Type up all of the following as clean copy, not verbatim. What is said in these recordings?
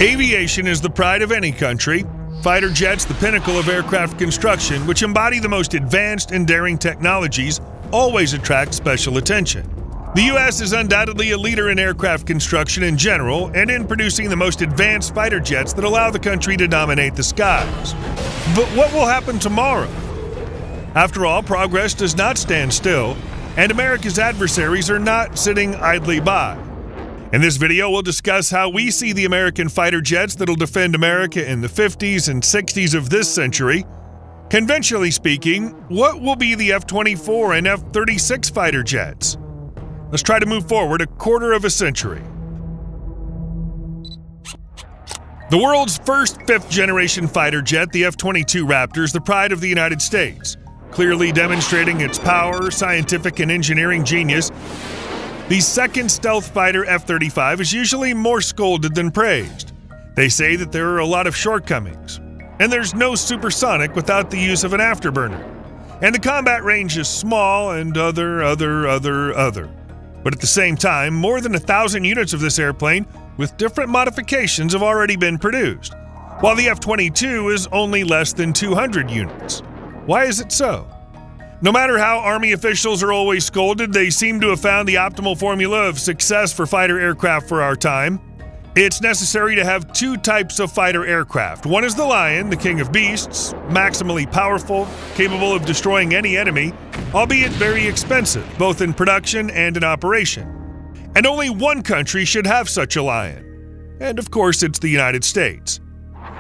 Aviation is the pride of any country. Fighter jets, the pinnacle of aircraft construction, which embody the most advanced and daring technologies, always attract special attention. The U.S. is undoubtedly a leader in aircraft construction in general and in producing the most advanced fighter jets that allow the country to dominate the skies. But what will happen tomorrow? After all, progress does not stand still, and America's adversaries are not sitting idly by. In this video, we'll discuss how we see the American fighter jets that'll defend America in the 50s and 60s of this century. Conventionally speaking, what will be the F-24 and F-36 fighter jets? Let's try to move forward a quarter of a century. The world's first fifth-generation fighter jet, the F-22 Raptor, is the pride of the United States, clearly demonstrating its power, scientific, and engineering genius. The second stealth fighter, F-35, is usually more scolded than praised. They say that there are a lot of shortcomings, and there's no supersonic without the use of an afterburner. And the combat range is small and other. But at the same time, more than 1,000 units of this airplane with different modifications have already been produced, while the F-22 is only less than 200 units. Why is it so? No matter how Army officials are always scolded, they seem to have found the optimal formula of success for fighter aircraft for our time. It's necessary to have two types of fighter aircraft. One is the Lion, the king of beasts, maximally powerful, capable of destroying any enemy, albeit very expensive, both in production and in operation. And only one country should have such a Lion. And of course, it's the United States.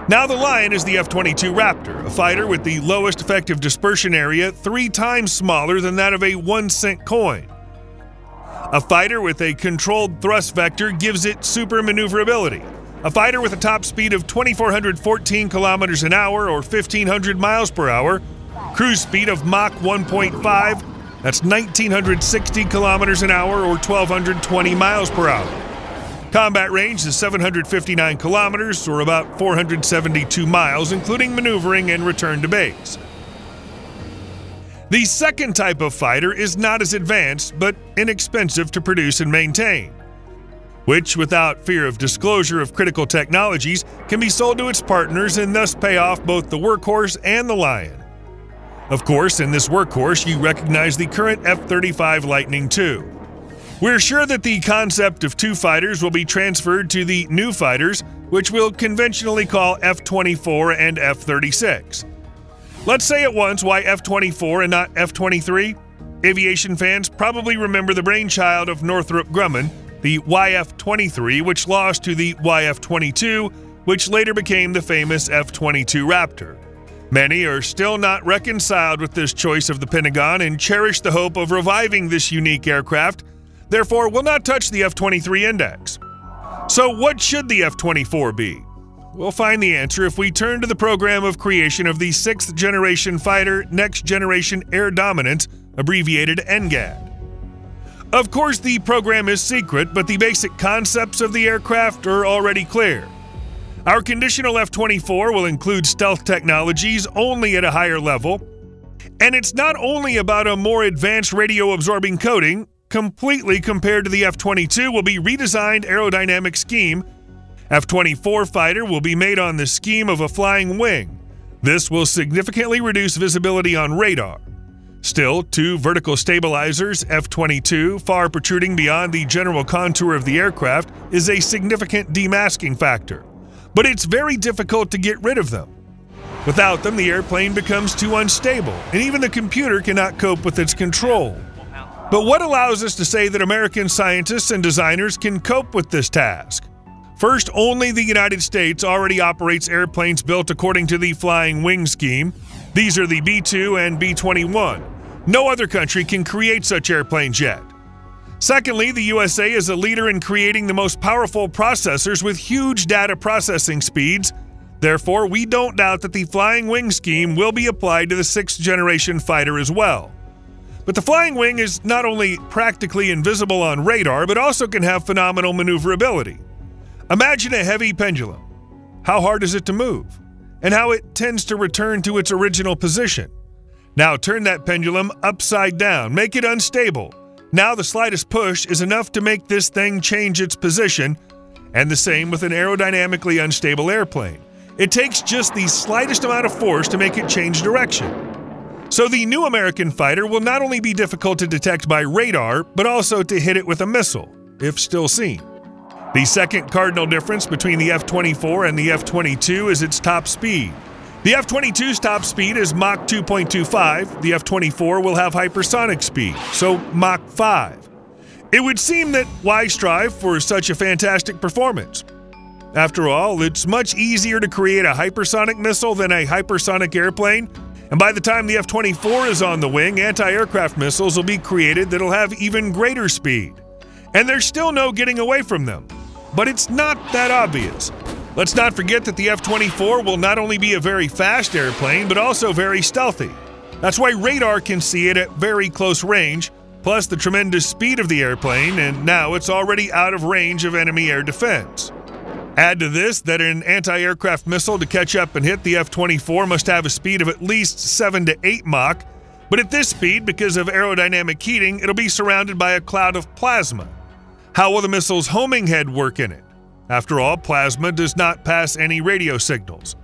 Now the Lion is the F-22 Raptor, a fighter with the lowest effective dispersion area, 3 times smaller than that of a 1-cent coin. A fighter with a controlled thrust vector gives it super maneuverability. A fighter with a top speed of 2,414 kilometers an hour or 1,500 miles per hour, cruise speed of Mach 1.5, that's 1,960 kilometers an hour or 1,220 miles per hour. Combat range is 759 kilometers, or about 472 miles, including maneuvering and return to base. The second type of fighter is not as advanced, but inexpensive to produce and maintain, which, without fear of disclosure of critical technologies, can be sold to its partners and thus pay off both the workhorse and the Lion. Of course, in this workhorse, you recognize the current F-35 Lightning II. We're sure that the concept of two fighters will be transferred to the new fighters, which we'll conventionally call F-24 and F-36. Let's say at once why F-24 and not F-23. Aviation fans probably remember the brainchild of Northrop Grumman, the YF-23, which lost to the YF-22, which later became the famous F-22 Raptor. Many are still not reconciled with this choice of the Pentagon and cherish the hope of reviving this unique aircraft. Therefore, we'll not touch the F-23 index. So what should the F-24 be? We'll find the answer if we turn to the program of creation of the 6th generation fighter, Next Generation Air Dominance, abbreviated NGAD. Of course, the program is secret, but the basic concepts of the aircraft are already clear. Our conditional F-24 will include stealth technologies only at a higher level, and it's not only about a more advanced radio-absorbing coating. Completely compared to the F-22 will be redesigned aerodynamic scheme. F-24 fighter will be made on the scheme of a flying wing. This will significantly reduce visibility on radar. Still, 2 vertical stabilizers, F-22, far protruding beyond the general contour of the aircraft, is a significant demasking factor. But it's very difficult to get rid of them. Without them, the airplane becomes too unstable, and even the computer cannot cope with its control. But what allows us to say that American scientists and designers can cope with this task? First, only the United States already operates airplanes built according to the flying wing scheme. These are the B-2 and B-21. No other country can create such airplanes yet. Secondly, the USA is a leader in creating the most powerful processors with huge data processing speeds. Therefore, we don't doubt that the flying wing scheme will be applied to the 6th generation fighter as well. But the flying wing is not only practically invisible on radar, but also can have phenomenal maneuverability. Imagine a heavy pendulum. How hard is it to move? and how it tends to return to its original position. Now turn that pendulum upside down, make it unstable. Now the slightest push is enough to make this thing change its position, and the same with an aerodynamically unstable airplane. It takes just the slightest amount of force to make it change direction. So the new American fighter will not only be difficult to detect by radar, but also to hit it with a missile, if still seen. The second cardinal difference between the F-24 and the F-22 is its top speed. The F-22's top speed is Mach 2.25. The F-24 will have hypersonic speed, so Mach 5. It would seem that why strive for such a fantastic performance? After all, it's much easier to create a hypersonic missile than a hypersonic airplane, and by the time the F-24 is on the wing, anti-aircraft missiles will be created that'll have even greater speed. And there's still no getting away from them. But it's not that obvious. Let's not forget that the F-24 will not only be a very fast airplane, but also very stealthy. That's why radar can see it at very close range, plus the tremendous speed of the airplane, and now it's already out of range of enemy air defense. Add to this that an anti-aircraft missile to catch up and hit the F-24 must have a speed of at least 7 to 8 Mach, but at this speed, because of aerodynamic heating, it'll be surrounded by a cloud of plasma. How will the missile's homing head work in it? After all, plasma does not pass any radio signals.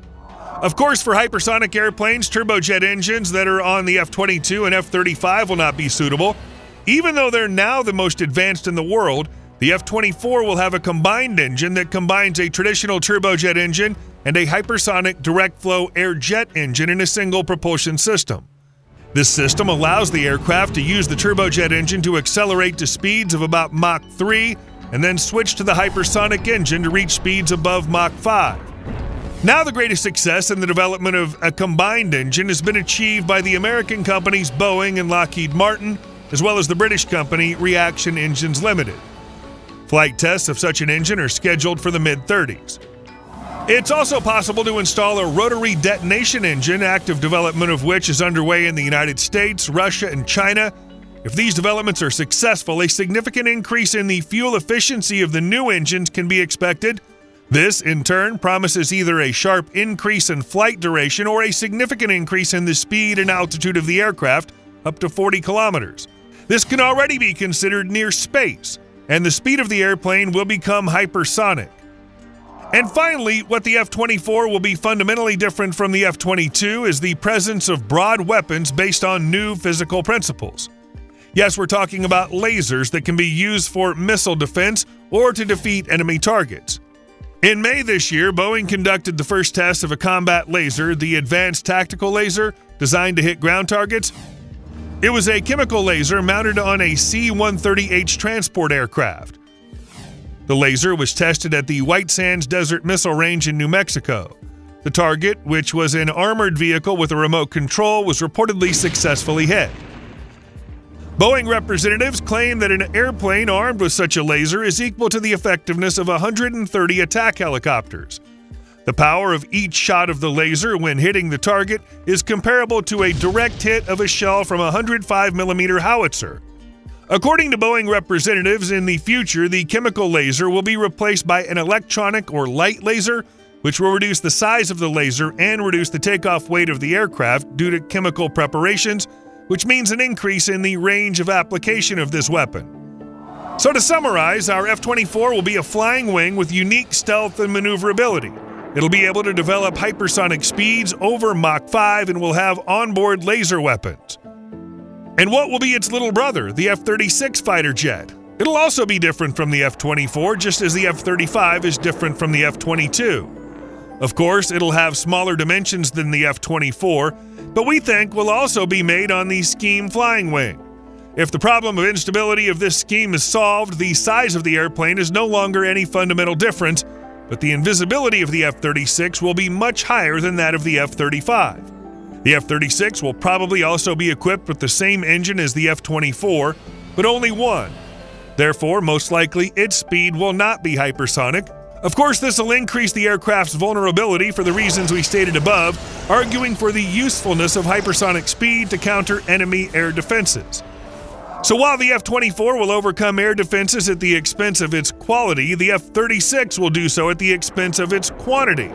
Of course, for hypersonic airplanes, turbojet engines that are on the F-22 and F-35 will not be suitable. Even though they're now the most advanced in the world, the F-24 will have a combined engine that combines a traditional turbojet engine and a hypersonic direct-flow air-jet engine in a single propulsion system. This system allows the aircraft to use the turbojet engine to accelerate to speeds of about Mach 3 and then switch to the hypersonic engine to reach speeds above Mach 5. Now the greatest success in the development of a combined engine has been achieved by the American companies Boeing and Lockheed Martin, as well as the British company Reaction Engines Limited. Flight tests of such an engine are scheduled for the mid-30s. It's also possible to install a rotary detonation engine, active development of which is underway in the United States, Russia, and China. If these developments are successful, a significant increase in the fuel efficiency of the new engines can be expected. This, in turn, promises either a sharp increase in flight duration or a significant increase in the speed and altitude of the aircraft, up to 40 kilometers. This can already be considered near space, and the speed of the airplane will become hypersonic. And finally, what the F-24 will be fundamentally different from the F-22 is the presence of broad weapons based on new physical principles. Yes, we're talking about lasers that can be used for missile defense or to defeat enemy targets. In May this year, Boeing conducted the first test of a combat laser, the Advanced Tactical Laser, designed to hit ground targets. It was a chemical laser mounted on a C-130H transport aircraft. The laser was tested at the White Sands Desert Missile Range in New Mexico. The target, which was an armored vehicle with a remote control, was reportedly successfully hit. Boeing representatives claim that an airplane armed with such a laser is equal to the effectiveness of 130 attack helicopters. The power of each shot of the laser when hitting the target is comparable to a direct hit of a shell from a 105mm howitzer. According to Boeing representatives, in the future, the chemical laser will be replaced by an electronic or light laser, which will reduce the size of the laser and reduce the takeoff weight of the aircraft due to chemical preparations, which means an increase in the range of application of this weapon. So to summarize, our F-24 will be a flying wing with unique stealth and maneuverability. It'll be able to develop hypersonic speeds over Mach 5 and will have onboard laser weapons. And what will be its little brother, the F-36 fighter jet? It'll also be different from the F-24, just as the F-35 is different from the F-22. Of course, it'll have smaller dimensions than the F-24, but we think will also be made on the Scheme flying wing. If the problem of instability of this scheme is solved, the size of the airplane is no longer any fundamental difference, but the invisibility of the F-36 will be much higher than that of the F-35. The F-36 will probably also be equipped with the same engine as the F-24, but only one. Therefore, most likely, its speed will not be hypersonic. Of course, this will increase the aircraft's vulnerability for the reasons we stated above, arguing for the usefulness of hypersonic speed to counter enemy air defenses. So while the F-24 will overcome air defenses at the expense of its quality, the F-36 will do so at the expense of its quantity.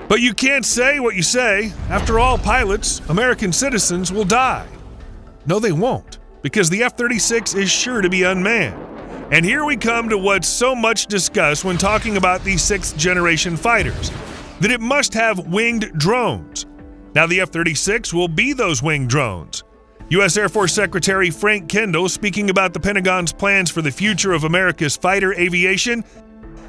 But you can't say what you say. After all, pilots, American citizens, will die. No, they won't, because the F-36 is sure to be unmanned. And here we come to what's so much discussed when talking about these sixth-generation fighters, that it must have winged drones. Now, the F-36 will be those winged drones. U.S. Air Force Secretary Frank Kendall, speaking about the Pentagon's plans for the future of America's fighter aviation,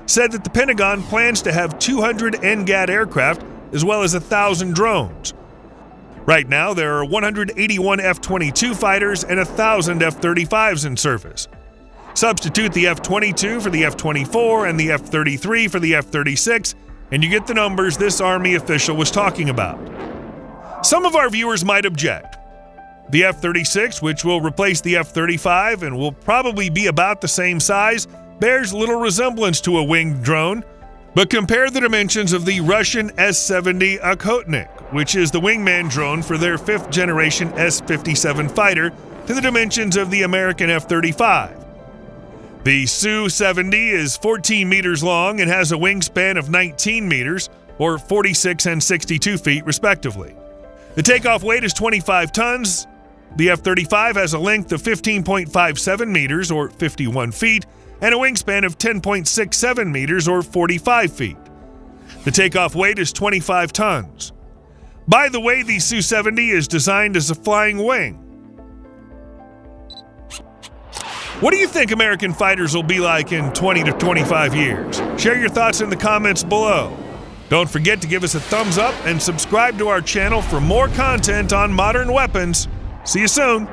said that the Pentagon plans to have 200 NGAD aircraft as well as 1,000 drones. Right now, there are 181 F-22 fighters and 1,000 F-35s in service. Substitute the F-22 for the F-24 and the F-33 for the F-36, and you get the numbers this Army official was talking about. Some of our viewers might object. The F-36, which will replace the F-35 and will probably be about the same size, bears little resemblance to a winged drone, but compare the dimensions of the Russian S-70 Okhotnik, which is the wingman drone for their fifth-generation S-57 fighter, to the dimensions of the American F-35. The Su-70 is 14 meters long and has a wingspan of 19 meters, or 46 and 62 feet, respectively. The takeoff weight is 25 tons. The F-35 has a length of 15.57 meters, or 51 feet, and a wingspan of 10.67 meters, or 45 feet. The takeoff weight is 25 tons. By the way, the Su-70 is designed as a flying wing. What do you think American fighters will be like in 20 to 25 years? Share your thoughts in the comments below. Don't forget to give us a thumbs up and subscribe to our channel for more content on modern weapons. See you soon.